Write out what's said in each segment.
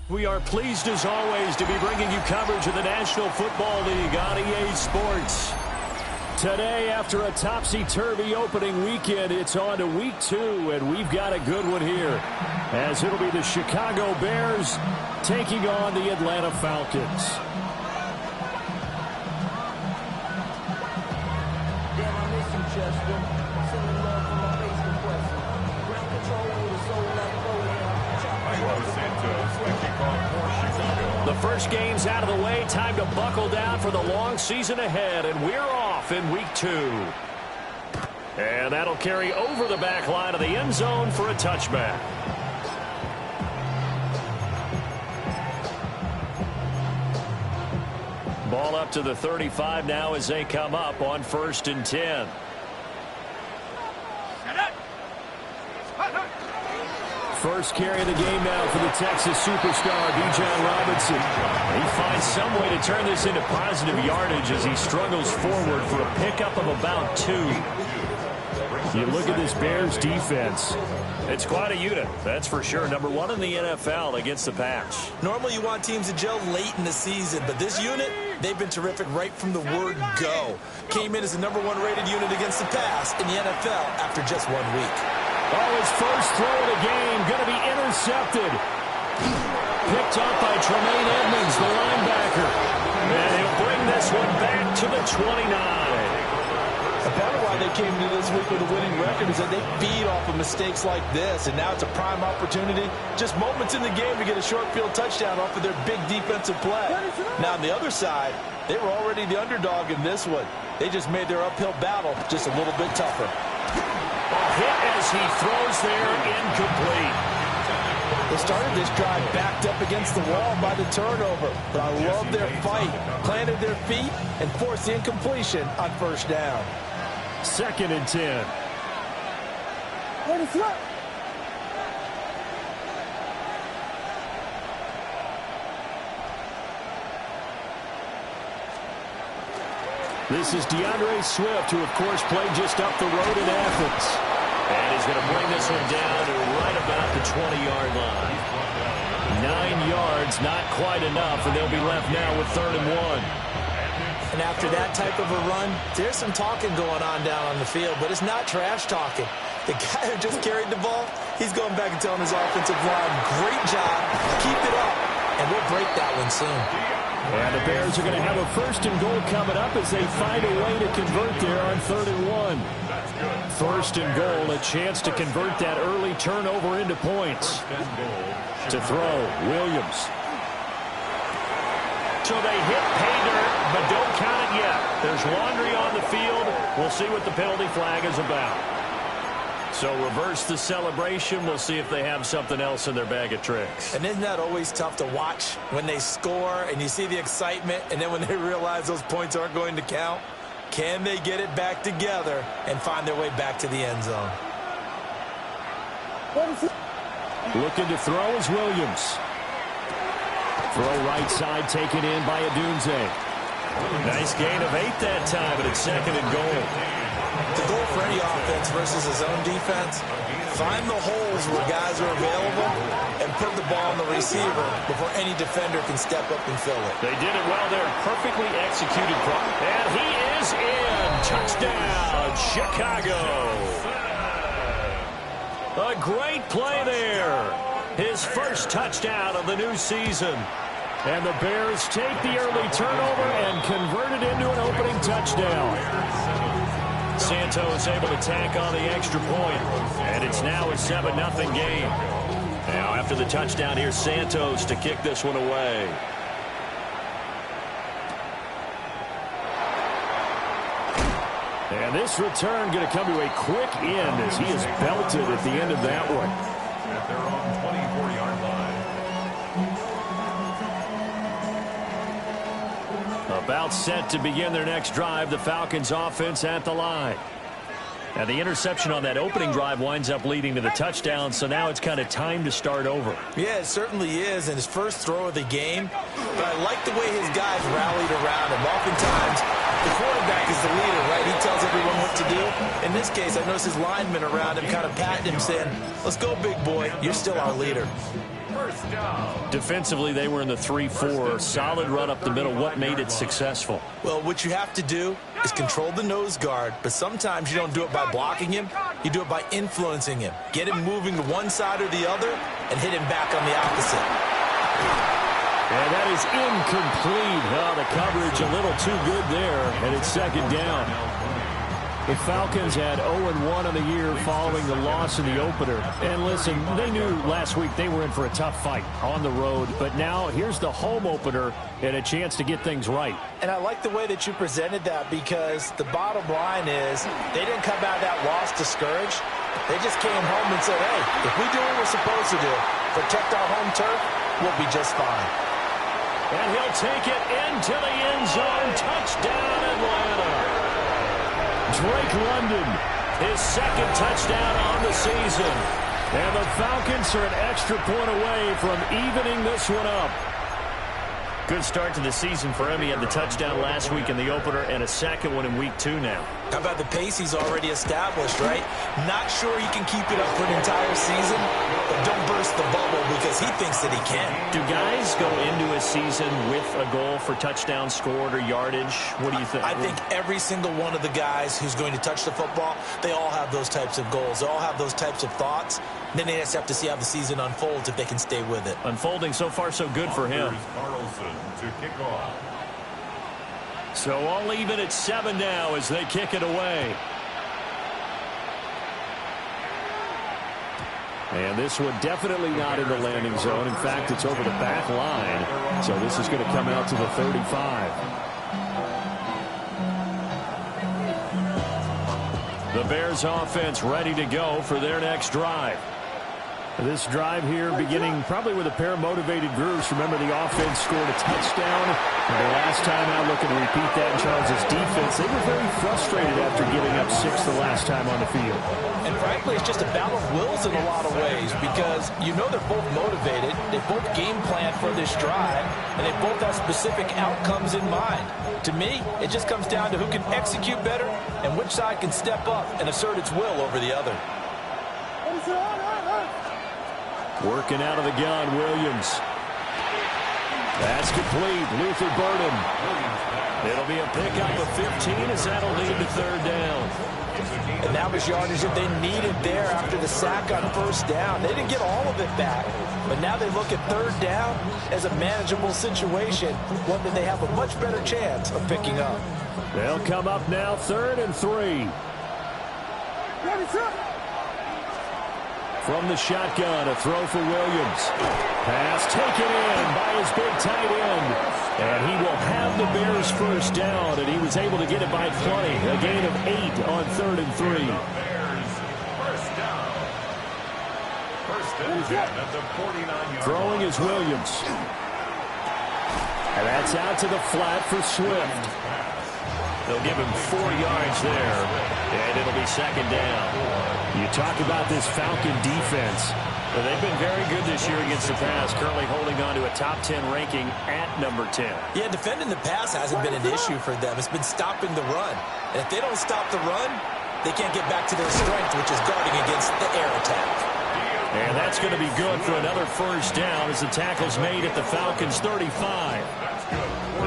We are pleased as always to be bringing you coverage of the National Football League on EA Sports. Today, after a topsy-turvy opening weekend, it's on to week 2, and we've got a good one here, as it'll be the Chicago Bears taking on the Atlanta Falcons. The first game's out of the way. Time to buckle down for the long season ahead, and we're off in week 2. And that'll carry over the back line of the end zone for a touchback. Ball up to the 35 now as they come up on 1st and 10. First carry of the game now for the Texas superstar, Bijan Robinson. He finds some way to turn this into positive yardage as he struggles forward for a pickup of about 2. You look at this Bears defense. It's quite a unit, that's for sure. Number 1 in the NFL against the pass. Normally you want teams to gel late in the season, but this unit, they've been terrific right from the word go. Came in as the number 1 rated unit against the pass in the NFL after just 1 week. Oh, his first throw of the game going to be intercepted. Picked up by Tremaine Edmonds, the linebacker. And he'll bring this one back to the 29. A part of why they came into this week with a winning record is that they feed off of mistakes like this, and now it's a prime opportunity. Just moments in the game to get a short field touchdown off of their big defensive play. Now, on the other side, they were already the underdog in this one. They just made their uphill battle just a little bit tougher. A hit as he throws there, incomplete. They started this drive backed up against the wall by the turnover, but I love their fight. Planted their feet and forced the incompletion on 1st down. 2nd and 10. This is DeAndre Swift, who, of course, played just up the road in Athens. And he's going to bring this one down to right about the 20-yard line. 9 yards, not quite enough, and they'll be left now with 3rd and 1. And after that type of a run, there's some talking going on down on the field, but it's not trash talking. The guy who just carried the ball, he's going back and telling his offensive line, great job, keep it up, and we'll break that one soon. And the Bears are going to have a 1st and goal coming up as they find a way to convert there on 3rd and 1. 1st and goal, a chance to convert that early turnover into points. To throw, Williams. So they hit pay dirt, but don't count it yet. There's laundry on the field. We'll see what the penalty flag is about. So reverse the celebration. We'll see if they have something else in their bag of tricks. And isn't that always tough to watch when they score and you see the excitement, and then when they realize those points aren't going to count? Can they get it back together and find their way back to the end zone? Looking to throw is Williams. Throw right side taken in by Adunze. Nice gain of 8 that time, but it's 2nd and goal. The goal for any offense versus his own defense, find the holes where guys are available and put the ball on the receiver before any defender can step up and fill it. They did it well there. Perfectly executed. And he is in. Touchdown, Chicago. A great play there. His first touchdown of the new season. And the Bears take the early turnover and convert it into an opening touchdown. Santos able to tack on the extra point, and it's now a 7-0 game. Now, after the touchdown, here's Santos to kick this one away. And this return going to come to a quick end as he is belted at the end of that one. At their own 24-yard line. About set to begin their next drive, the Falcons offense at the line. And the interception on that opening drive winds up leading to the touchdown, so now it's kind of time to start over. Yeah, it certainly is, and his first throw of the game. But I like the way his guys rallied around him. Oftentimes, The quarterback is the leader, right? He tells everyone what to do. In this case, I notice his linemen around him kind of patting him, saying, let's go, big boy. You're still our leader. Defensively, they were in the 3-4. Solid run up the middle. What made it successful? Well, what you have to do is control the nose guard, but sometimes you don't do it by blocking him. You do it by influencing him. Get him moving to one side or the other and hit him back on the opposite. And that is incomplete. Oh, the coverage a little too good there, and it's second down. The Falcons had 0-1 on the year following the loss in the opener. And listen, they knew last week they were in for a tough fight on the road. But now here's the home opener and a chance to get things right. And I like the way that you presented that, because the bottom line is they didn't come out of that loss discouraged. They just came home and said, hey, if we do what we're supposed to do, protect our home turf, we'll be just fine. And he'll take it into the end zone. Touchdown, Atlanta. Drake London, his second touchdown on the season. And the Falcons are an extra point away from evening this one up. Good start to the season for him. He had the touchdown last week in the opener and a second one in week 2 now. How about the pace he's already established, right? Not sure he can keep it up for an entire season, but don't burst the bubble because he thinks that he can. Do guys go into a season with a goal for touchdown scored or yardage? What do you think? I think every single one of the guys who's going to touch the football, they all have those types of goals. They all have those types of thoughts. And then they just have to see how the season unfolds if they can stay with it. Unfolding so far so good for him. To kick off. So all even at 7 now as they kick it away. And this one definitely not in the landing zone. In fact, it's over the back line. So this is going to come out to the 35. The Bears offense ready to go for their next drive. This drive here beginning probably with a pair of motivated groups. Remember, the offense scored a touchdown. And the last time out, looking to repeat that in Charles' defense. They were very frustrated after giving up 6 the last time on the field. And frankly, it's just a battle of wills in a lot of ways, because you know they're both motivated. They both game plan for this drive, and they both have specific outcomes in mind. To me, it just comes down to who can execute better and which side can step up and assert its will over the other. Working out of the gun, Williams. That's complete. Luther Burden. It'll be a pickup of 15 as that'll lead to third down. And that was yardage that they needed there after the sack on first down. They didn't get all of it back, but now they look at third down as a manageable situation, one that they have a much better chance of picking up. They'll come up now, 3rd and 3. From the shotgun, a throw for Williams. Pass taken in by his big tight end. And he will have the Bears first down, and he was able to get it by 20. A gain of 8 on 3rd and 3. First and 10 at the 49-yard Throwing is Williams. And that's out to the flat for Swift. They'll give him 4 yards there, and it'll be second down. You talk about this Falcon defense. Well, they've been very good this year against the pass, currently holding on to a top 10 ranking at number 10. Yeah, defending the pass hasn't been an issue for them. It's been stopping the run. And if they don't stop the run, they can't get back to their strength, which is guarding against the air attack. And that's going to be good for another first down as the tackle's made at the Falcons' 35.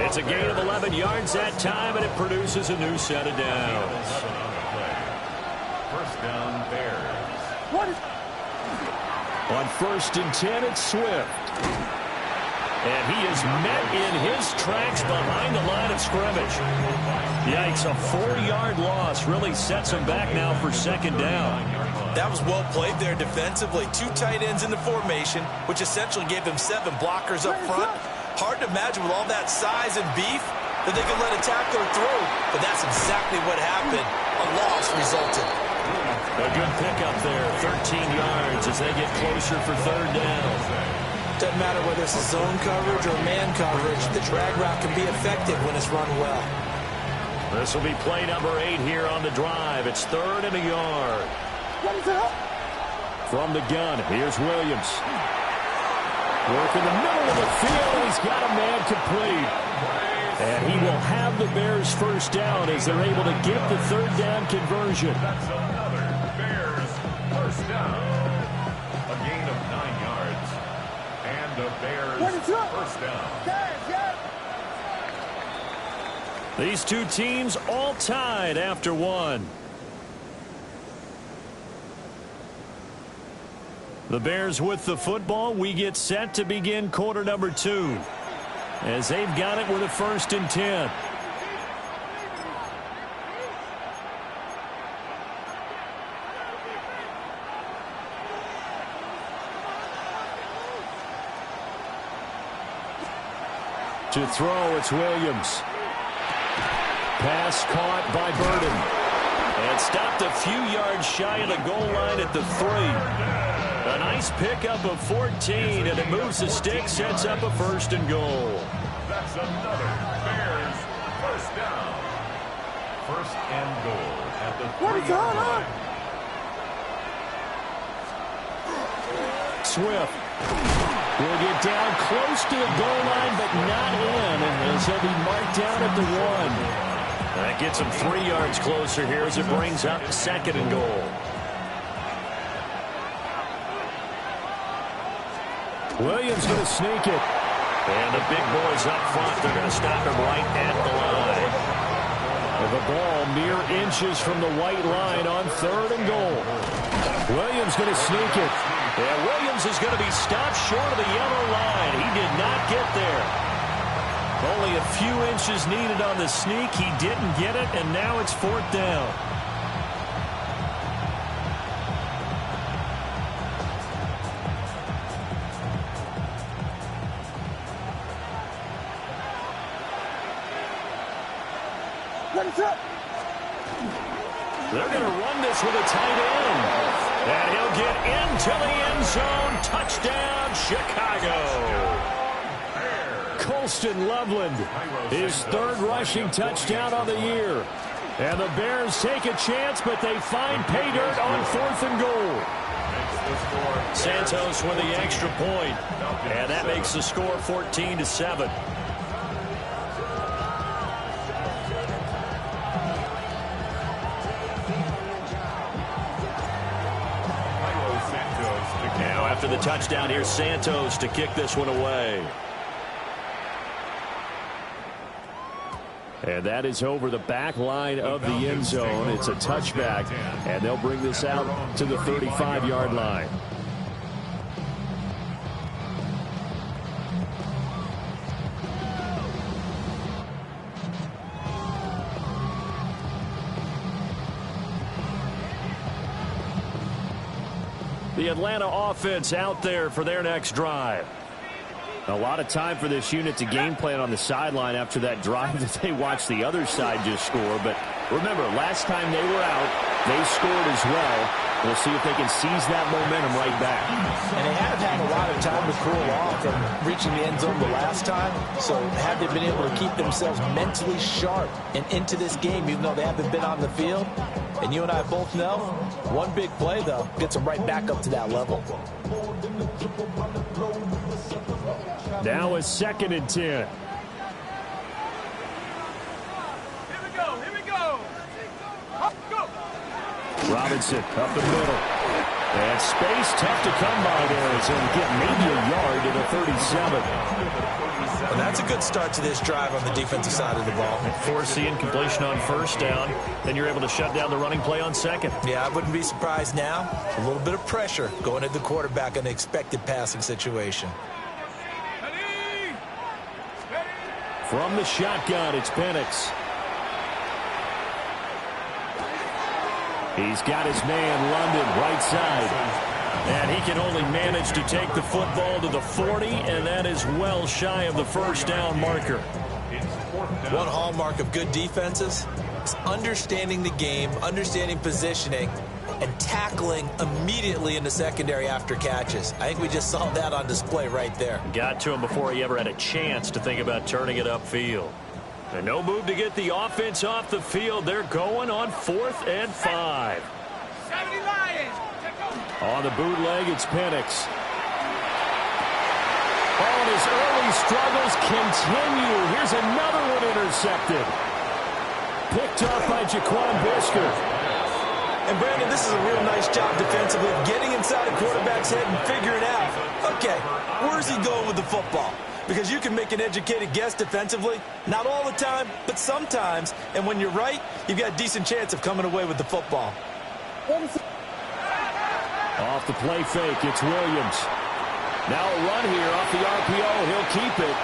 It's a gain of 11 yards that time, and it produces a new set of downs. First down, Bears. On 1st and 10, it's Swift. And he is met in his tracks behind the line of scrimmage. Yikes, a 4-yard loss really sets him back now for second down. That was well played there defensively. 2 tight ends in the formation, which essentially gave him 7 blockers up front. Hard to imagine with all that size and beef that they could let a tackler through. But that's exactly what happened. A loss resulted. A good pickup there, 13 yards as they get closer for third down. Doesn't matter whether it's a zone coverage or man coverage, the drag route can be effective when it's run well. This will be play number 8 here on the drive. It's 3rd and a yard. From the gun, here's Williams. Working the middle of the field. He's got a man complete. And he will have the Bears first down as they're able to get the third down conversion. That's another Bears first down. A gain of 9 yards. And the Bears first down. These two teams all tied after one. The Bears with the football. We get set to begin quarter number 2. As they've got it with a 1st and 10. To throw, it's Williams. Pass caught by Burden. And stopped a few yards shy of the goal line at the 3. A nice pickup of 14, and it moves the stick, sets up a 1st and goal. That's another Bears first down. 1st and goal at the 3-yard line. Swift will get down close to the goal line, but not in, as he'll be marked down at the 1. That gets him 3 yards closer here as it brings up 2nd and goal. Williams going to sneak it. And the big boys up front, they're going to stop him right at the line. And the ball mere inches from the white line on 3rd and goal. Williams going to sneak it. And Williams is going to be stopped short of the yellow line. He did not get there. Only a few inches needed on the sneak. He didn't get it, and now it's 4th down. They're going to run this with a tight end. And he'll get into the end zone. Touchdown, Chicago. Colston Loveland, his 3rd rushing touchdown of the year. And the Bears take a chance, but they find pay dirt on 4th and goal. Santos with the extra point. And that makes the score 14-7. Now after the touchdown, here's Santos to kick this one away. And that is over the back line of the end zone. It's a touchback, and they'll bring this out to the 35-yard line. The Atlanta offense out there for their next drive. A lot of time for this unit to game plan on the sideline after that drive that they watched the other side just score. But remember, last time they were out, they scored as well. We'll see if they can seize that momentum right back. And they have had a lot of time to cool off from reaching the end zone the last time. So have they been able to keep themselves mentally sharp and into this game, even though they haven't been on the field? And you and I both know, one big play, though, gets them right back up to that level. Now a 2nd and 10. Here we go. Up, go. Robinson up the middle. And space tough to come by there as he'll get maybe a yard to the 37. Well, that's a good start to this drive on the defensive side of the ball. Force the incompletion on 1st down. Then you're able to shut down the running play on 2nd. Yeah, I wouldn't be surprised now. A little bit of pressure going at the quarterback in the expected passing situation. From the shotgun, it's Penix. He's got his man, London, right side. And he can only manage to take the football to the 40, and that is well shy of the 1st down marker. One hallmark of good defenses is understanding the game, understanding positioning, and tackling immediately in the secondary after catches. I think we just saw that on display right there. Got to him before he ever had a chance to think about turning it upfield. And no move to get the offense off the field. They're going on 4th and 5. 70 Lions. On the bootleg, it's Penix. Oh, and his early struggles continue. Here's another one intercepted. Picked up by Jaquan Brisker. And, Brandon, this is a real nice job defensively of getting inside a quarterback's head and figuring out, okay, where's he going with the football? Because you can make an educated guess defensively, not all the time, but sometimes. And when you're right, you've got a decent chance of coming away with the football. Off the play fake, it's Williams. Now a run here off the RPO. He'll keep it.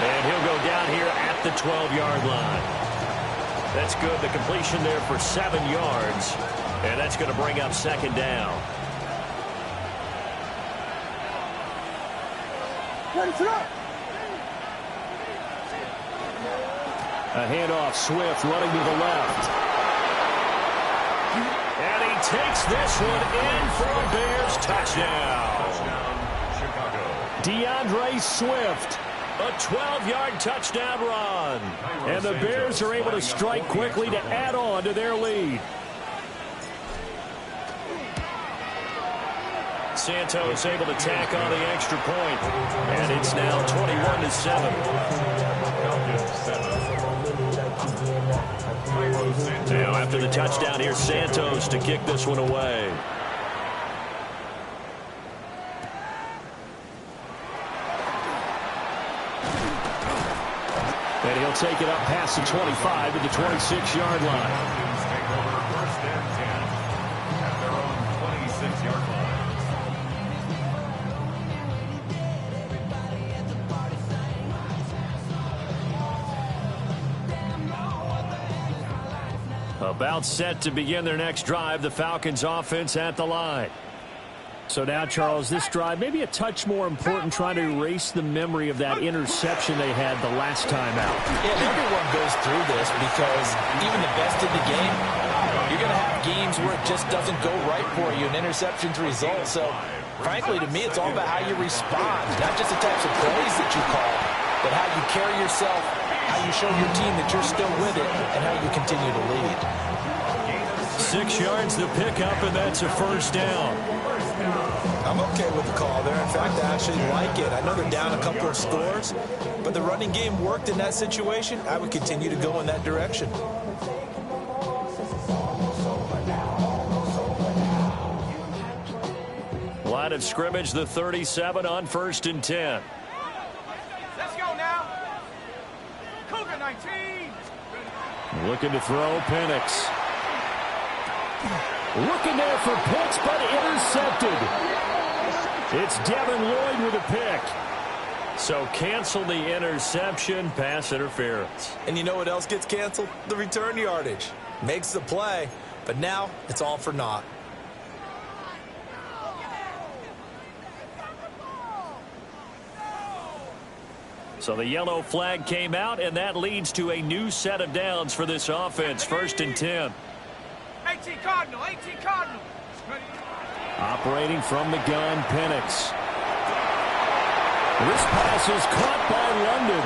And he'll go down here at the 12-yard line. That's good. The completion there for 7 yards. And that's going to bring up second down. A handoff, Swift running to the left. And he takes this one in for a Bears touchdown. Chicago. DeAndre Swift, a 12-yard touchdown run. And the Bears are able to strike quickly to add on to their lead. Santos able to tack on the extra point. And it's now 21-7. Now after the touchdown, here's Santos to kick this one away. And he'll take it up past the 25 to the 26-yard line. Take over first and 10 at their own 26-yard line. About set to begin their next drive, the Falcons offense at the line. So now, Charles, this drive maybe a touch more important, trying to erase the memory of that interception they had the last time out. Yeah, everyone goes through this because even the best in the game, you're going to have games where it just doesn't go right for you, and interceptions result. So, frankly, to me, it's all about how you respond, not just the types of plays that you call, but how you carry yourself, how you show your team that you're still with it, and how you continue to lead. 6 yards the pickup, and that's a first down. I'm okay with the call there. In fact, I actually like it. I know they're down a couple of scores, but the running game worked in that situation. I would continue to go in that direction. Line of scrimmage, the 37 on 1st and 10. Let's go now. Cougar 19. Looking to throw, Penix. Looking there for Pitts, but intercepted. It's Devin Lloyd with a pick. So cancel the interception, pass interference. And you know what else gets canceled? The return yardage. Makes the play, but now it's all for naught. So the yellow flag came out, and that leads to a new set of downs for this offense. 1st and 10. 18 Cardinal, 18 Cardinal. Ready? Operating from the gun, Penix. This pass is caught by London.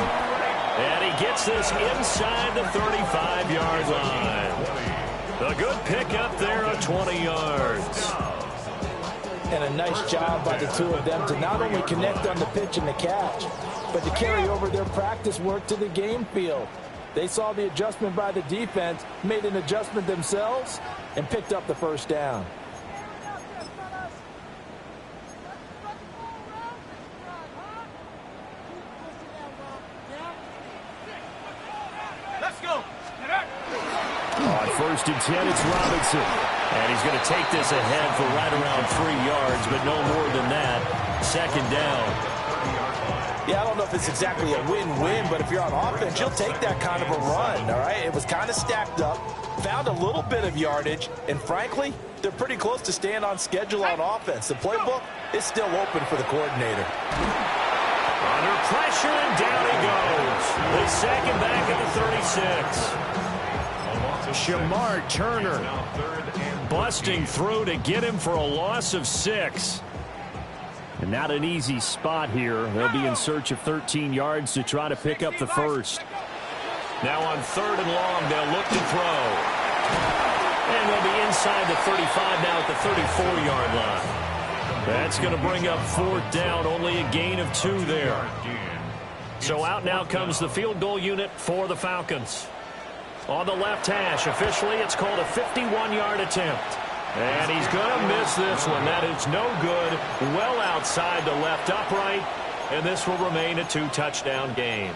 And he gets this inside the 35-yard line. A good pickup there of 20 yards. And a nice job by the two of them to not only connect on the pitch and the catch, but to carry over their practice work to the game field. They saw the adjustment by the defense, made an adjustment themselves, and picked up the first down. Let's go. On 1st and 10, it's Robinson. And he's going to take this ahead for right around 3 yards, but no more than that. 2nd down. Yeah, I don't know if it's exactly a win-win, but if you're on offense, you'll take that kind of a run, all right? It was kind of stacked up, found a little bit of yardage, and frankly, they're pretty close to staying on schedule on offense. The playbook is still open for the coordinator. Under pressure, and down he goes. The second back at the 36. Shamar Turner busting through to get him for a loss of 6. And not an easy spot here. They'll be in search of 13 yards to try to pick up the first. Now on 3rd and long, they'll look to throw. And they'll be inside the 35 now at the 34-yard line. That's going to bring up 4th down, only a gain of 2 there. So out now comes the field goal unit for the Falcons. On the left hash, officially it's called a 51-yard attempt. And he's going to miss this one. That is no good. Well outside the left upright. And this will remain a 2-touchdown game.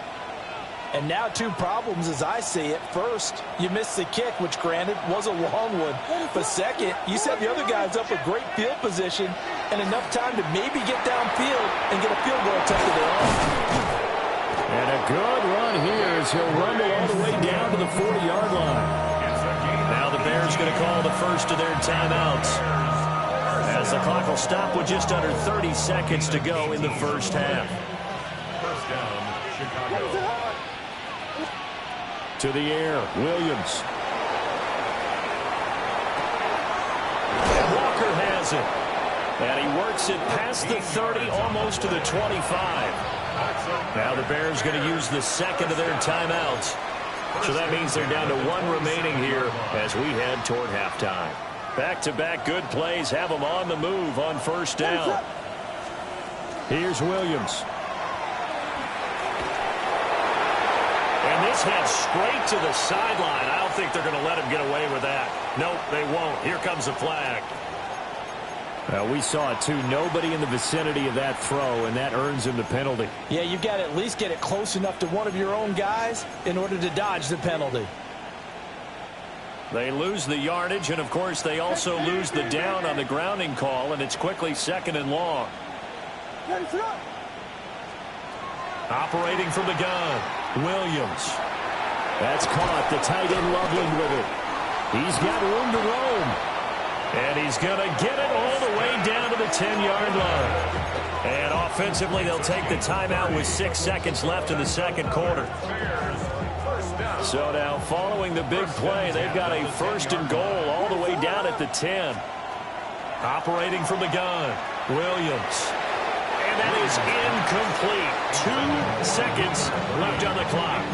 And now 2 problems as I see it. First, you missed the kick, which granted was a long one. But second, you set the other guys up with great field position and enough time to maybe get downfield and get a field goal attempt of their own. And a good run here as he'll rumble all the way down to the 40-yard line. Now the Bears going to call the first of their timeouts, as the clock will stop with just under 30 seconds to go in the first half. First down, Chicago. To the air, Williams. And Walker has it. And he works it past the 30, almost to the 25. Now the Bears going to use the second of their timeouts. So that means they're down to 1 remaining here as we head toward halftime. Back-to-back good plays have them on the move on first down. Here's Williams. And this heads straight to the sideline. I don't think they're going to let him get away with that. Nope, they won't. Here comes the flag. Well, we saw it too. Nobody in the vicinity of that throw, and that earns him the penalty. Yeah, you've got to at least get it close enough to one of your own guys in order to dodge the penalty. They lose the yardage, and, of course, they also lose the down on the grounding call, and it's quickly 2nd and long. Operating from the gun, Williams. That's caught. The tight end Loveland with it. He's got room to roam. And he's going to get it all the way down to the 10-yard line. And offensively, they'll take the timeout with 6 seconds left in the second quarter. So now, following the big play, they've got a 1st and goal all the way down at the 10. Operating from the gun, Williams. And that is incomplete. 2 seconds left on the clock.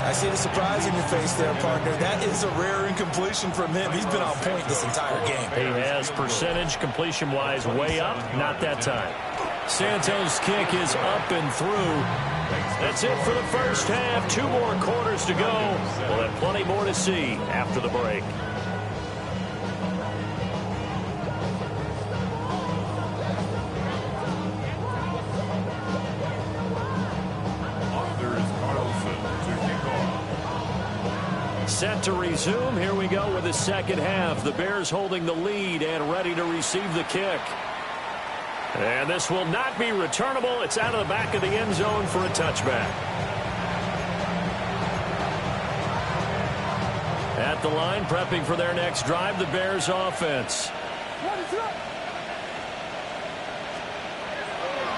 I see the surprise in your face there, partner. That is a rare incompletion from him. He's been on point this entire game. He has percentage completion-wise way up. Not that time. Santos' kick is up and through. That's it for the first half. 2 more quarters to go. We'll have plenty more to see after the break. Set to resume. Here we go with the second half. The Bears holding the lead and ready to receive the kick. And this will not be returnable. It's out of the back of the end zone for a touchback. At the line, prepping for their next drive, the Bears offense.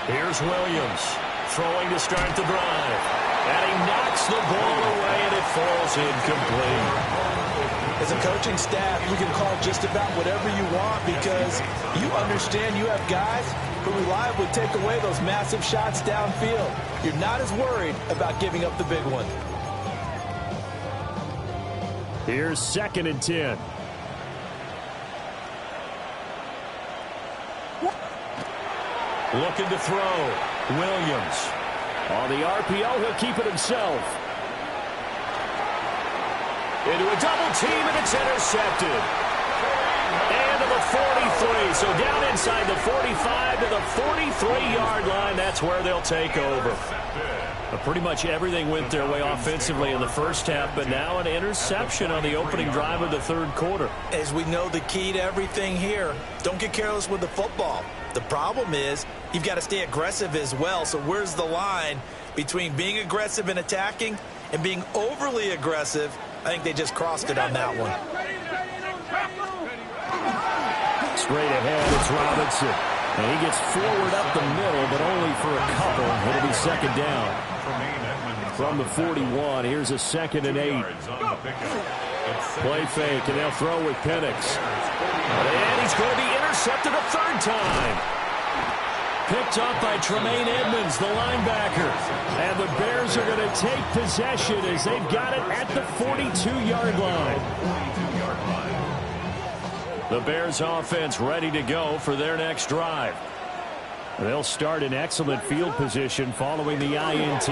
Here's Williams throwing to start the drive. And he knocks the ball away, and it falls incomplete. As a coaching staff, you can call just about whatever you want because you understand you have guys who reliably take away those massive shots downfield. You're not as worried about giving up the big one. Here's 2nd and 10. Looking to throw. Williams. On the RPO, he'll keep it himself. Into a double team, and it's intercepted. And to the 43. So down inside the 45 to the 43-yard line. That's where they'll take over. Pretty much everything went their way offensively in the first half, but now an interception on the opening drive of the third quarter. As we know, the key to everything here, don't get careless with the football. The problem is you've got to stay aggressive as well. So where's the line between being aggressive and attacking and being overly aggressive? I think they just crossed it on that one. Straight ahead, it's Robinson. And he gets forward up the middle, but only for a couple. It'll be second down. From the 41, here's a 2nd and 8. Play fake, and they'll throw with Penix. And he's going to be intercepted a 3rd time. Picked up by Tremaine Edmonds, the linebacker. And the Bears are going to take possession as they've got it at the 42-yard line. The Bears offense ready to go for their next drive. They'll start in excellent field position following the INT.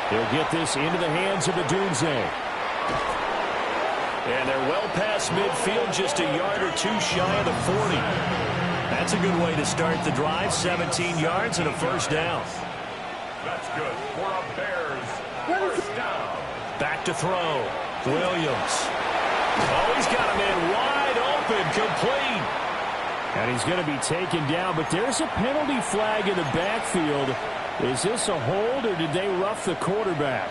He'll get this into the hands of Adunze. And they're well past midfield, just a yard or two shy of the 40. That's a good way to start the drive. 17 yards and a first down. That's good for a Bears first down. Back to throw. Williams. Oh, he's got a man wide open, complete. And he's going to be taken down, but there's a penalty flag in the backfield. Is this a hold, or did they rough the quarterback?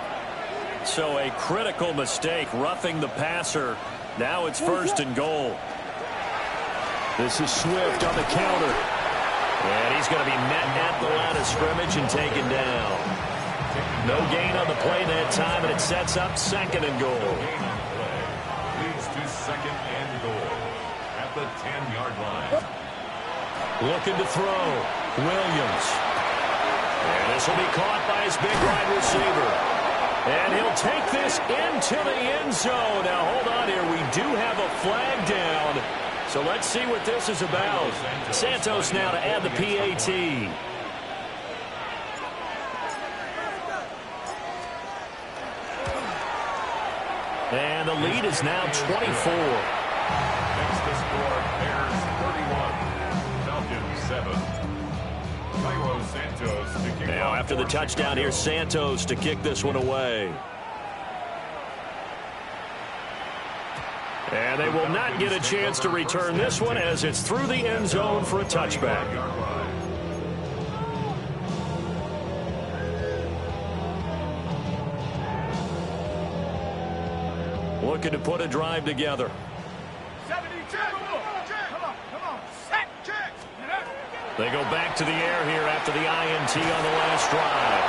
So a critical mistake, roughing the passer. Now it's first and goal. This is Swift on the counter. And he's going to be met at the line of scrimmage and taken down. No gain on the play that time, and it sets up second and goal. Leads to second and goal at the 10-yard line. Looking to throw. Williams. And this will be caught by his big wide receiver. And he'll take this into the end zone. Now, hold on here. We do have a flag down. So let's see what this is about. Santos now to add the PAT. And the lead is now 24. Next to score, Bears 31, Falcons 7. Cairo Santos to kick Now off after the for touchdown, Chicago. here's Santos to kick this one away. And they will not get a chance to return this one as it's through the end zone for a touchback. Looking to put a drive together. 70, check. Come on. Set, check. They go back to the air here after the INT on the last drive.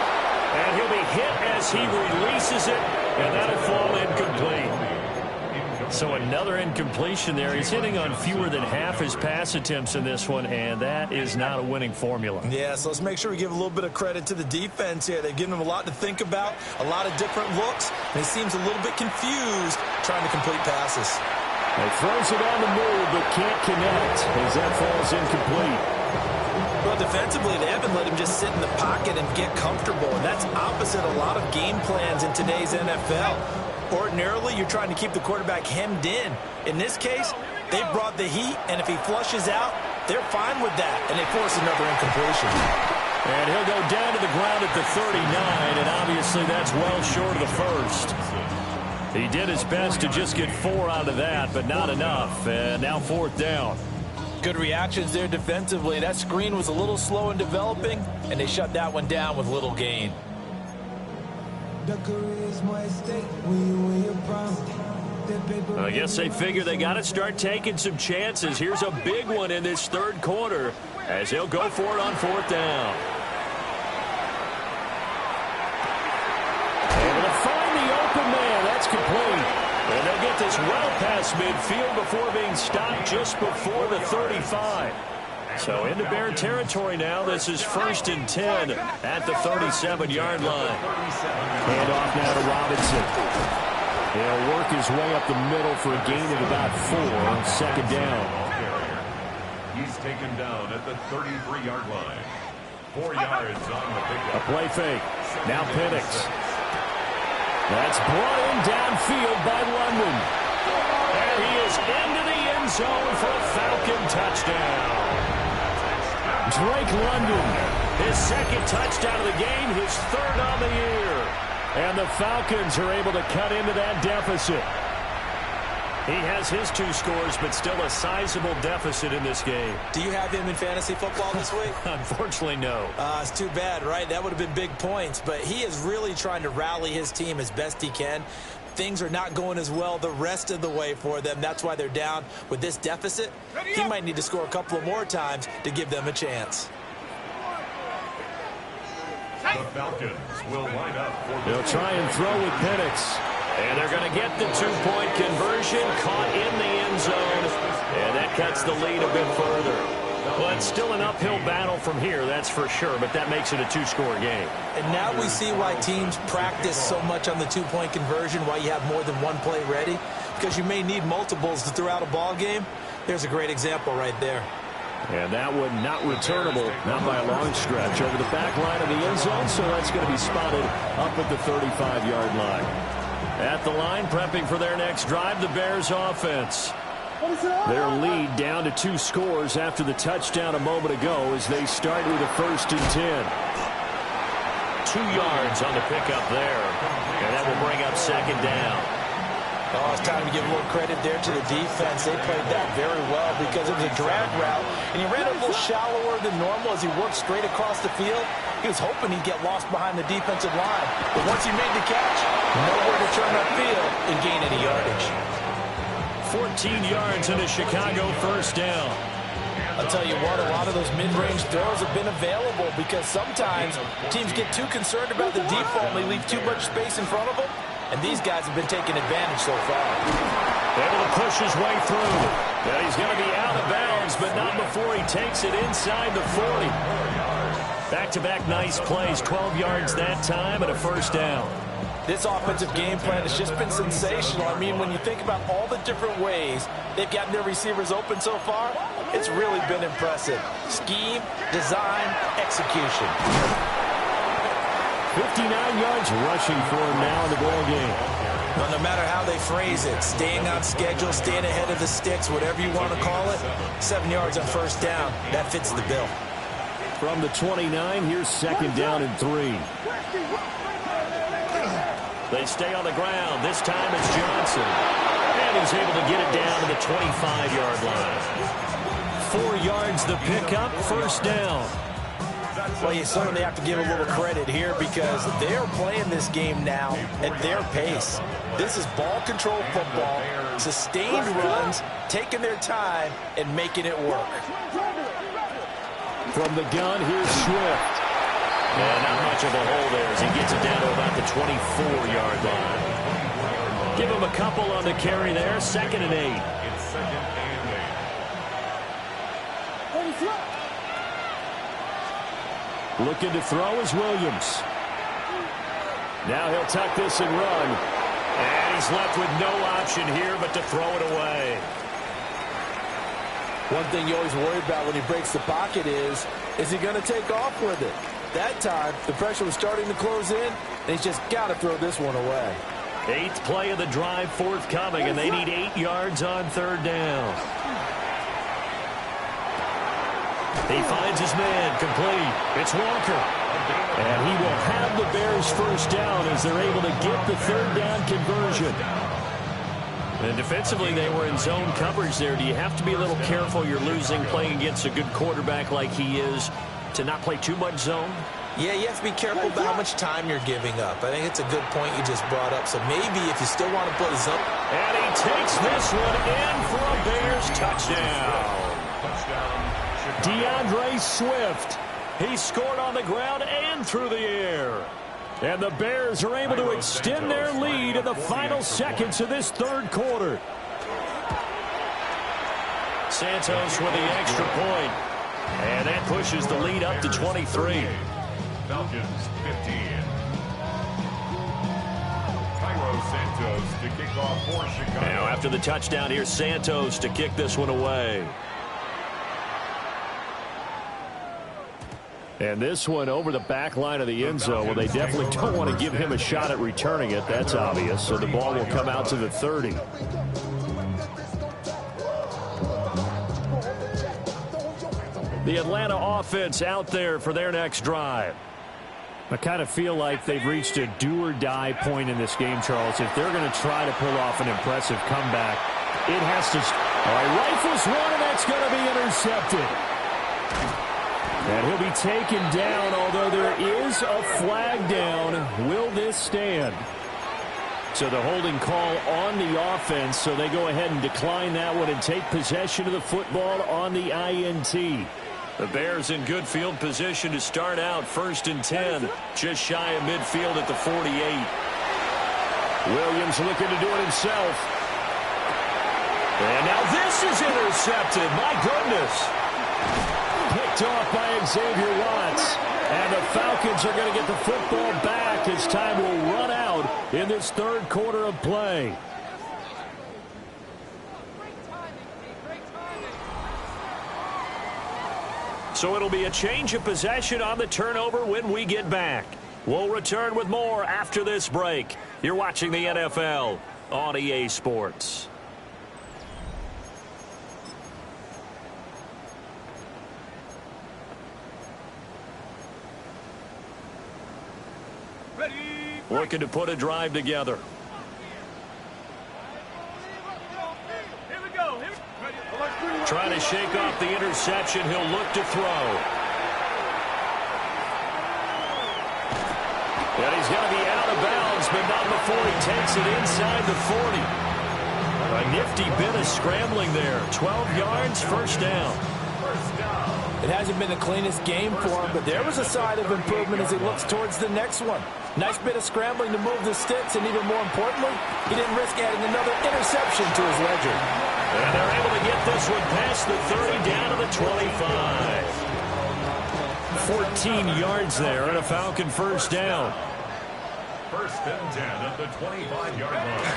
And he'll be hit as he releases it, and that'll fall incomplete. So another incompletion there. He's hitting on fewer than half his pass attempts in this one, and that is not a winning formula. Yeah, so let's make sure we give a little bit of credit to the defense here. They've given him a lot to think about, a lot of different looks, and he seems a little bit confused trying to complete passes. He throws it on the move, but can't connect as that falls incomplete. Well, defensively, they haven't let him just sit in the pocket and get comfortable, and that's opposite a lot of game plans in today's NFL. Ordinarily, you're trying to keep the quarterback hemmed in. In this case, they brought the heat, and if he flushes out, they're fine with that, and they force another incompletion. And he'll go down to the ground at the 39, and obviously that's well short of the first. He did his best to just get 4 out of that, but not enough. And now fourth down. Good reactions there defensively. That screen was a little slow in developing, and they shut that one down with little gain. I guess they figure they got to start taking some chances. Here's a big one in this third quarter as he'll go for it on fourth down. Able to find the open man. That's complete. And they'll get this well past midfield before being stopped just before the 35. So into Bear territory now. This is 1st and 10 at the 37-yard line. Hand off now to Robinson. He'll work his way up the middle for a gain of about 4. Second down. He's taken down at the 33-yard line. 4 yards on the pickup. A play fake. Now Penix. That's brought in downfield by London. And he is into the end zone for a Falcon touchdown. Drake London, his second touchdown of the game, his third on the year. And the Falcons are able to cut into that deficit. He has his 2 scores, but still a sizable deficit in this game. Do you have him in fantasy football this week? Unfortunately, no. It's too bad, right? That would have been big points. But he is really trying to rally his team as best he can. Things are not going as well the rest of the way for them. That's why they're down with this deficit. He might need to score a couple of more times to give them a chance. The Falcons will line up for They'll try and throw with Penix. And they're going to get the 2-point conversion, caught in the end zone. And that cuts the lead a bit further. But still an uphill battle from here, that's for sure. But that makes it a 2-score game. And now we see why teams practice so much on the 2-point conversion, why you have more than one play ready. because you may need multiples throughout a ball game. There's a great example right there. And that one not returnable, not by a long stretch, over the back line of the end zone, so that's going to be spotted up at the 35-yard line. At the line, prepping for their next drive, the Bears offense. Their lead down to 2 scores after the touchdown a moment ago as they start with a 1st and 10. 2 yards on the pickup there, and that will bring up 2nd down. Oh, it's time to give a little credit there to the defense. They played that very well because it was a drag route, and he ran a little shallower than normal as he worked straight across the field. He was hoping he'd get lost behind the defensive line, but once he made the catch, nowhere to turn upfield and gain any yardage. 14 yards in a Chicago 1st down. I'll tell you what, a lot of those mid-range throws have been available because sometimes teams get too concerned about the deep ball and they leave too much space in front of them. And these guys have been taking advantage so far. Able to push his way through. Now he's going to be out of bounds, but not before he takes it inside the 40. Back-to-back nice plays, 12 yards that time and a 1st down. This offensive game plan has just been sensational. I mean, when you think about all the different ways they've gotten their receivers open so far, it's really been impressive. Scheme, design, execution. 59 yards rushing for him now in the ball game. Well, no matter how they phrase it, staying on schedule, staying ahead of the sticks, whatever you want to call it, 7 yards on 1st down, that fits the bill. From the 29, here's 2nd down and 3. They stay on the ground. This time it's Johnson. And he's able to get it down to the 25-yard line. 4 yards the pickup, 1st down. Well, you certainly have to give a little credit here because they're playing this game now at their pace. This is ball control football, sustained runs, taking their time and making it work. From the gun, here's Swift. And not much of a hole there as he gets it down to about the 24-yard line. Give him a couple on the carry there, 2nd and 8. It's 2nd and 8. Looking to throw is Williams. Now he'll tuck this and run. And he's left with no option here but to throw it away. One thing you always worry about when he breaks the pocket is he going to take off with it? That time, the pressure was starting to close in, and he's just got to throw this one away. 8th play of the drive forthcoming, and they need 8 yards on 3rd down. He finds his man, complete. It's Walker. And he will have the Bears 1st down as they're able to get the 3rd down conversion. And defensively, they were in zone coverage there. Do you have to be a little careful? You're losing playing against a good quarterback like he is to not play too much zone? Yeah, you have to be careful about how much time you're giving up. I think it's a good point you just brought up. So maybe if you still want to play zone. And he takes this one in for a Bears touchdown. DeAndre Swift. He scored on the ground and through the air. And the Bears are able to extend their lead in the final seconds of this 3rd quarter. Santos with the extra point. And that pushes the lead up to 23. Falcons 15. Cairo Santos to kick off for Chicago. Now after the touchdown, here's Santos to kick this one away. And this one over the back line of the end zone. Well, they definitely don't want to give him a shot at returning it. That's obvious. So the ball will come out to the 30. The Atlanta offense out there for their next drive. I kind of feel like they've reached a do-or-die point in this game, Charles. If they're going to try to pull off an impressive comeback, it has to... All right, rifles one, and that's going to be intercepted. And he'll be taken down, although there is a flag down. Will this stand? So the holding call on the offense, so they go ahead and decline that one and take possession of the football on the INT. The Bears in good field position to start out 1st and 10, just shy of midfield at the 48. Williams looking to do it himself. And now this is intercepted. My goodness. Picked off by Xavier Watts. And the Falcons are going to get the football back as time will run out in this 3rd quarter of play. So it'll be a change of possession on the turnover when we get back. We'll return with more after this break. You're watching the NFL on EA Sports. Looking to put a drive together. Trying to shake off the interception. He'll look to throw. And he's going to be out of bounds, but not before he takes it inside the 40. A nifty bit of scrambling there. 12 yards, first down. It hasn't been the cleanest game for him, but there was a sign of improvement as he looks towards the next one. Nice bit of scrambling to move the sticks, and even more importantly, he didn't risk adding another interception to his ledger. And they're able to get this one past the 30 down to the 25. 14 yards there and a Falcon first down. First and 10 at the 25-yard line.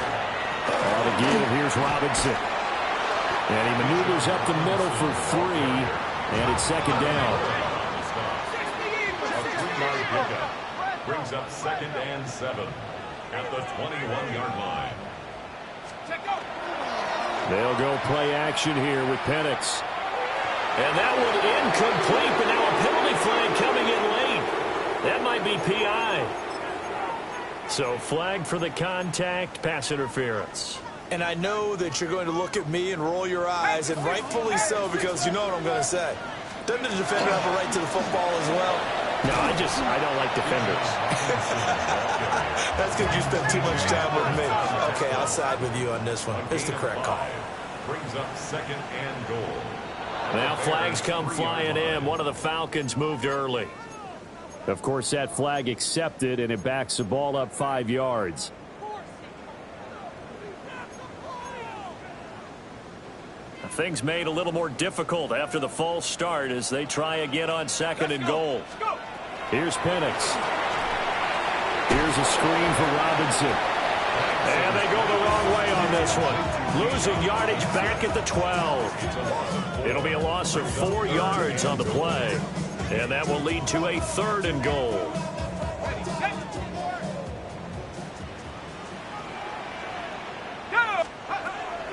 On the give, here's Robinson. And he maneuvers up the middle for 3, and it's second down. A 3-yard pickup brings up second and 7 at the 21-yard line. They'll go play action here with Penix. And that one incomplete, but now a penalty flag coming in late. That might be PI. So flag for the contact, pass interference. And I know that you're going to look at me and roll your eyes, and rightfully so, because you know what I'm going to say. Doesn't the defender have a right to the football as well? No, I don't like defenders. That's because you spent too much time with me. Okay, I'll side with you on this one. It's the correct call. Brings up second and goal. Now flags come flying in. One of the Falcons moved early. Of course, that flag accepted, and it backs the ball up 5 yards. Things made a little more difficult after the false start as they try again on second and goal. Here's Penix. Here's a screen for Robinson. And they go the wrong way on this one. Losing yardage back at the 12. It'll be a loss of 4 yards on the play. And that will lead to a third and goal.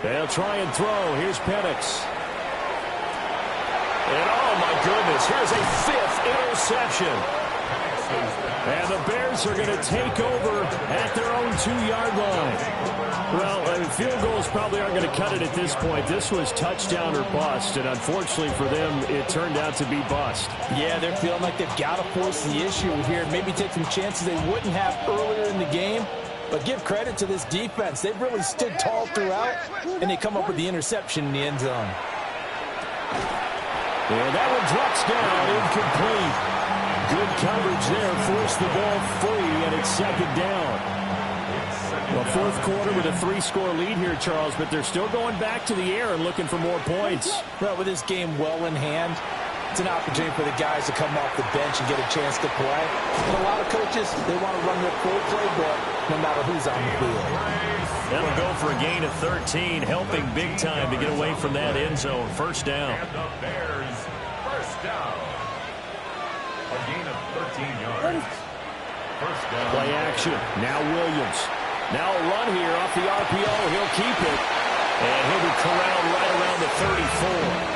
They'll try and throw. Here's Penix. And oh my goodness, here's a 5th interception. And the Bears are going to take over at their own 2-yard line. Well, field goals probably aren't going to cut it at this point. This was touchdown or bust, and unfortunately for them, it turned out to be bust. Yeah, they're feeling like they've got to force the issue here. Maybe take some chances they wouldn't have earlier in the game. But give credit to this defense. They've really stood tall throughout, and they come up with the interception in the end zone. And that one drops down, incomplete. Good coverage there, forced the ball free, and it's second down. Well, fourth quarter with a 3-score lead here, Charles, but they're still going back to the air and looking for more points. Well, with this game well in hand, it's an opportunity for the guys to come off the bench and get a chance to play. And a lot of coaches, they want to run their full playbook no matter who's on the field. That'll go for a gain of 13, helping big time to get away from that end zone. First down. And the Bears, first down. A gain of 13 yards. First down. Play action. Now Williams. Now a run here off the RPO. He'll keep it. And he'll be corralled right around the 34.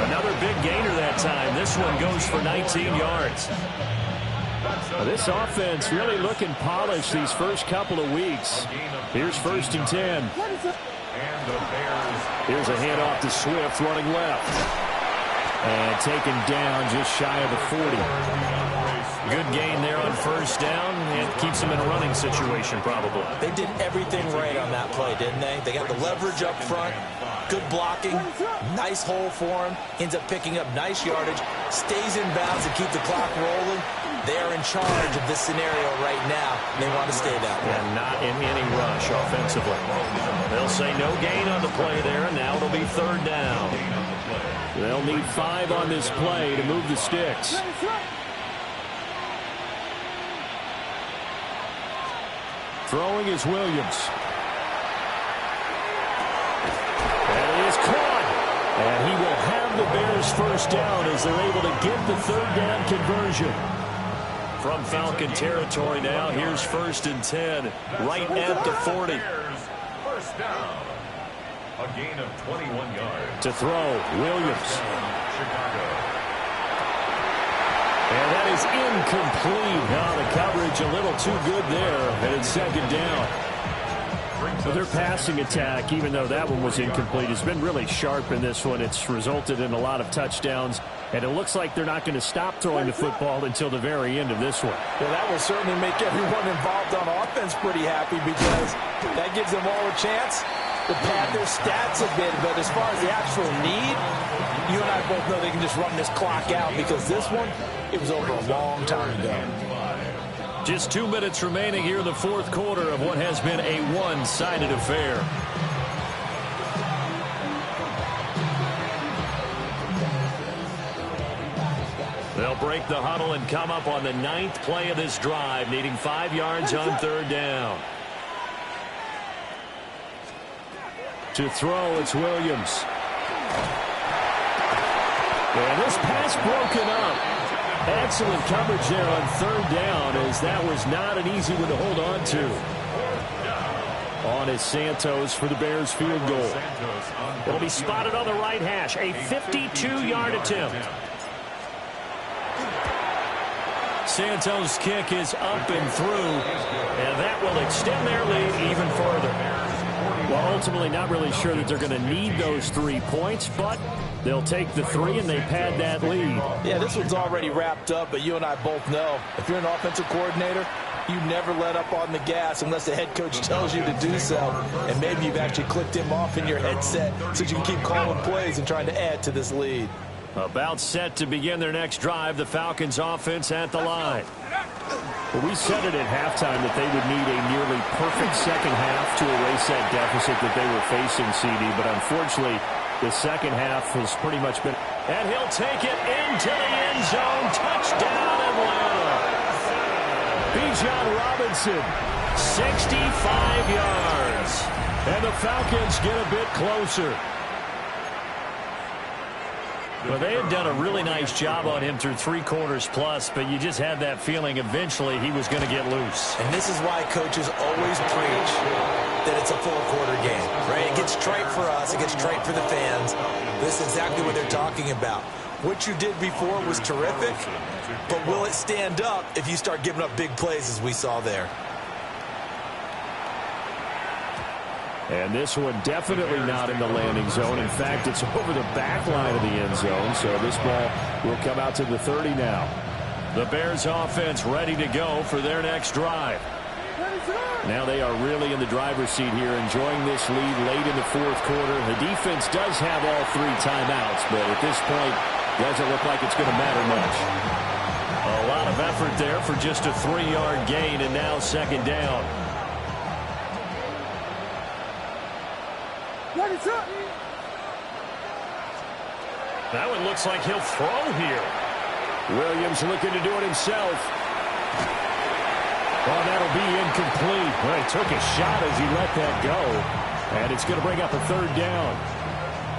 Another big gainer that time. This one goes for 19 yards. This offense really looking polished these first couple of weeks. Here's first and 10. And the Bears. Here's a handoff to Swift running left. And taken down just shy of the 40. Good gain there on first down. And keeps them in a running situation probably. They did everything right on that play, didn't they? They got the leverage up front. Good blocking. Nice hole for him. Ends up picking up nice yardage. Stays in bounds and keep the clock rolling. They're in charge of this scenario right now. They want to stay that way. And not in any rush offensively. They'll say no gain on the play there, and now it'll be third down. They'll need 5 on this play to move the sticks. Throwing is Williams. And it is caught. And he will have the Bears first down as they're able to get the third down conversion. From Falcon territory now, here's 1st and 10, right at the 40. First down. A gain of 21 yards. To throw, Williams. Chicago. And that is incomplete. Now the coverage a little too good there, and it's 2nd down. But their passing attack, even though that one was incomplete, has been really sharp in this one. It's resulted in a lot of touchdowns, and it looks like they're not going to stop throwing the football until the very end of this one. Well, that will certainly make everyone involved on offense pretty happy because that gives them all a chance to pad their stats a bit. But as far as the actual need, you and I both know they can just run this clock out because this one, it was over a long time ago. Just 2 minutes remaining here in the 4th quarter of what has been a one-sided affair. They'll break the huddle and come up on the 9th play of this drive, needing 5 yards on 3rd down. To throw, it's Williams. And this pass broken up. Excellent coverage there on 3rd down, as that was not an easy one to hold on to. On is Santos for the Bears field goal. It'll be spotted on the right hash, a 52-yard attempt. Santos' kick is up and through, and that will extend their lead even further. Well, ultimately not really sure that they're going to need those 3 points, but they'll take the 3 and they pad that lead. Yeah, this one's already wrapped up, but you and I both know if you're an offensive coordinator, you never let up on the gas unless the head coach tells you to do so. And maybe you've actually clicked him off in your headset so you can keep calling plays and trying to add to this lead. About set to begin their next drive, the Falcons offense at the line. Well, we said it at halftime that they would need a nearly perfect second half to erase that deficit that they were facing, CD. But unfortunately, the second half has pretty much been. And he'll take it into the end zone. Touchdown, Atlanta. Bijan Robinson, 65 yards. And the Falcons get a bit closer. Well, they had done a really nice job on him through 3 quarters plus, but you just had that feeling eventually he was going to get loose. And this is why coaches always preach that it's a full-quarter game, right? It gets trite for us. It gets trite for the fans. This is exactly what they're talking about. What you did before was terrific, but will it stand up if you start giving up big plays as we saw there? And this one definitely not in the landing zone. In fact, it's over the back line of the end zone. So this ball will come out to the 30 now. The Bears offense ready to go for their next drive. Now they are really in the driver's seat here, enjoying this lead late in the 4th quarter. The defense does have all 3 timeouts, but at this point, doesn't look like it's going to matter much. A lot of effort there for just a 3-yard gain, and now 2nd down. That one looks like he'll throw here. Williams looking to do it himself. Well, that'll be incomplete. Well, he took a shot as he let that go. And it's going to bring up a 3rd down.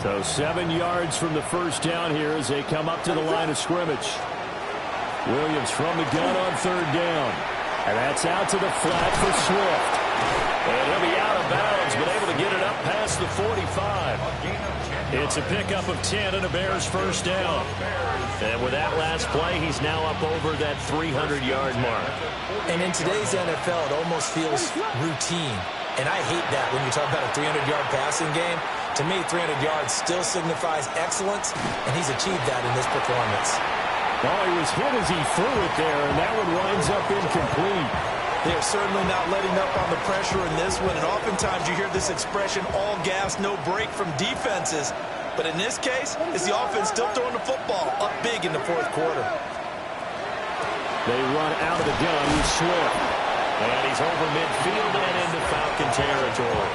So 7 yards from the first down here as they come up to the line of scrimmage. Williams from the gun on 3rd down. And that's out to the flat for Swift. And he'll be out of bounds, but able to get it up past the 45. It's a pickup of 10 and a Bears first down. And with that last play, he's now up over that 300-yard mark. And in today's NFL, it almost feels routine. And I hate that when you talk about a 300-yard passing game. To me, 300 yards still signifies excellence, and he's achieved that in this performance. Well, he was hit as he threw it there, and that one winds up incomplete. They're certainly not letting up on the pressure in this one, and oftentimes you hear this expression, all gas, no break from defenses. But in this case, it's the offense still throwing the football up big in the 4th quarter. They run out of the gun with Swift. And he's over midfield and into Falcon territory.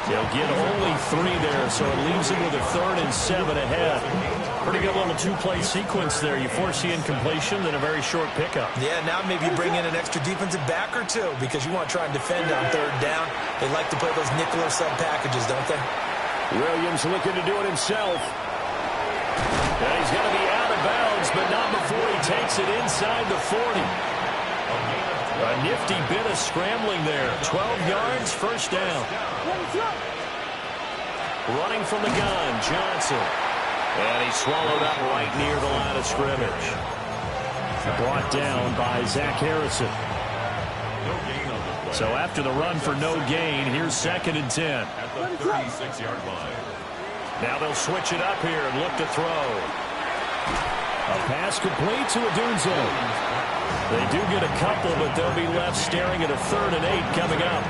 They'll get only 3 there, so it leaves him with a 3rd and 7 ahead. Pretty good little 2-play sequence there. You force the incompletion, then a very short pickup. Yeah, now maybe you bring in an extra defensive back or 2 because you want to try and defend on 3rd down. They like to play those nickel or sub packages, don't they? Williams looking to do it himself. he's going to be out of bounds, but not before he takes it inside the 40. A nifty bit of scrambling there. 12 yards, first down. Running from the gun, Johnson. And he swallowed up right near the line of scrimmage. Brought down by Zach Harrison. So after the run for no gain, here's 2nd and 10. At the 36-yard line. Now they'll switch it up here and look to throw. A pass complete to Odunze. They do get a couple, but they'll be left staring at a 3rd and 8 coming up.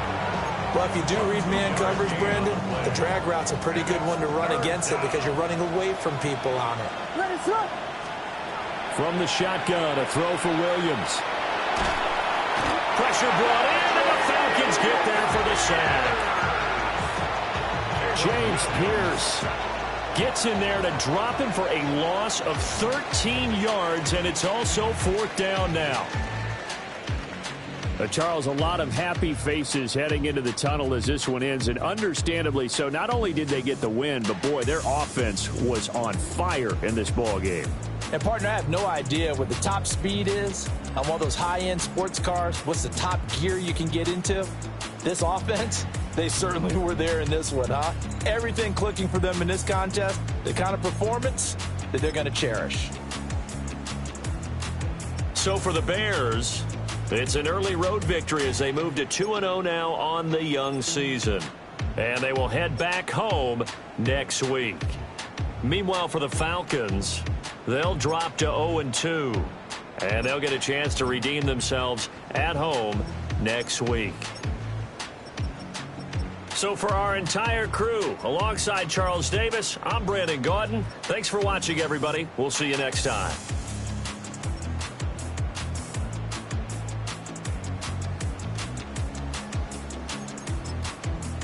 Well, if you do read man coverage, Brandon, the drag route's a pretty good one to run against it because you're running away from people on it. From the shotgun, a throw for Williams. Pressure brought in, and the Falcons get there for the sack. James Pierce gets in there to drop him for a loss of 13 yards, and it's also 4th down now. Charles, a lot of happy faces heading into the tunnel as this one ends, and understandably so. Not only did they get the win, but, boy, their offense was on fire in this ball game. And, partner, I have no idea what the top speed is on one of those high-end sports cars. What's the top gear you can get into? This offense, they certainly were there in this one, huh? Everything clicking for them in this contest, the kind of performance that they're going to cherish. So for the Bears, it's an early road victory as they move to 2-0 now on the young season. And they will head back home next week. Meanwhile, for the Falcons, they'll drop to 0-2. And they'll get a chance to redeem themselves at home next week. So for our entire crew, alongside Charles Davis, I'm Brandon Gaudin. Thanks for watching, everybody. We'll see you next time.